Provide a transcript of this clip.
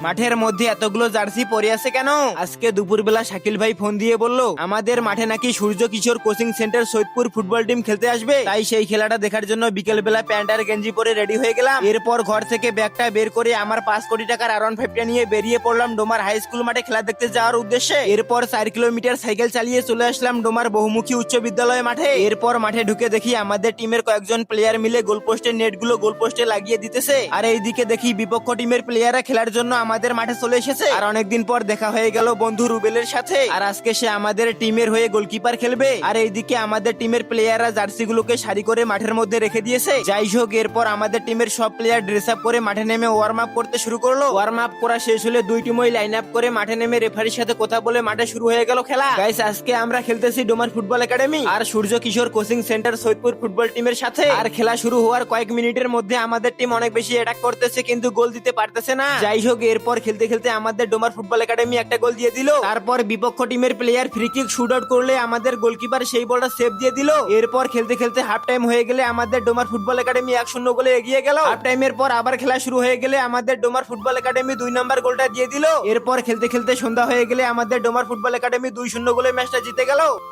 মাঠের মধ্যে এতগুলো জার্সি পরে আছে কেন? আজকে দুপুরবেলা শাকিল ভাই ফোন দিয়ে বলল আমাদের মাঠে নাকি Surya Kishore coaching centre Saidpur football team খেলতে আসবে, তাই সেই খেলাটা দেখার জন্য বিকেল বেলা প্যান্ট আর গেঞ্জি পরে রেডি হয়ে গেলাম। এরপর ঘর থেকে ব্যাগটা বের করে আমার 5 কোটি টাকার R15টা নিয়ে বেরিয়ে পড়লাম ডোমার হাই স্কুল মাঠে খেলা দেখতে যাওয়ার উদ্দেশ্যে। এরপর 4 কিলোমিটার সাইকেল চালিয়ে চলে আসলাম ডোমার বহুমুখী উচ্চ বিদ্যালয় মাঠে। এরপর মাঠে ঢুকে দেখি আমাদের টিমের কয়েকজন প্লেয়ার মিলে গোলপোস্টের নেটগুলো গোলপোস্টে লাগিয়ে দিতেছে, আর এইদিকে দেখি বিপক্ষ টিমের প্লেয়াররা খেলার জন্য আমাদের মাঠে চলে এসেছে। আর অনেকদিন পর দেখা হয়ে গেল বন্ধু রুবেলের সাথে, আর আজকে সে আমাদের টিমের হয়ে গোলকিপার খেলবে। আর এইদিকে আমাদের টিমের প্লেয়াররা জার্সি গুলোকে সারি করে মাঠের মধ্যে রেখে দিয়েছে। যাই হোক, এরপর আমাদের টিমের সব প্লেয়ার ড্রেস আপ করে মাঠে নেমে ওয়ার্ম আপ করতে শুরু করলো। ওয়ার্ম আপ করা শেষ হলে দুই টিমই লাইন আপ করে মাঠে নেমে রেফারির সাথে কথা বলে মাঠে শুরু হয়ে গেল খেলা। গাইস, আজকে আমরা খেলতেছি ডোমার ফুটবল একাডেমি আর সূর্য Kishore coaching centre Saidpur football টিমের সাথে। আর খেলা শুরু হওয়ার কয়েক মিনিটের মধ্যে আমাদের টিম অনেক বেশি অ্যাটাক করতেছে, কিন্তু গোল দিতে পারতেছে না। যাই হোক, এরপর খেলতে খেলতে আমাদের ডোমার ফুটবল একাডেমি একটা গোল দিয়ে দিল। তারপর বিপক্ষ টিমের player free kick shoot out করলে আমাদের গোলকিপার সেই বলটা সেভ দিয়ে দিল। এরপর খেলতে খেলতে হাফ টাইম হয়ে গেলে আমাদের ডোমার ফুটবল একাডেমি 1-0 গোলে এগিয়ে গেল। হাফ টাইমের পর আবার খেলা শুরু হয়ে গেলে আমাদের ডোমার ফুটবল একাডেমি 2 নম্বর গোলটা দিয়ে দিল। এরপর খেলতে খেলতে সন্ধ্যা হয়ে গেলে আমাদের ডোমার ফুটবল একাডেমি 2-0 গোলে ম্যাচটা জিতে গেল।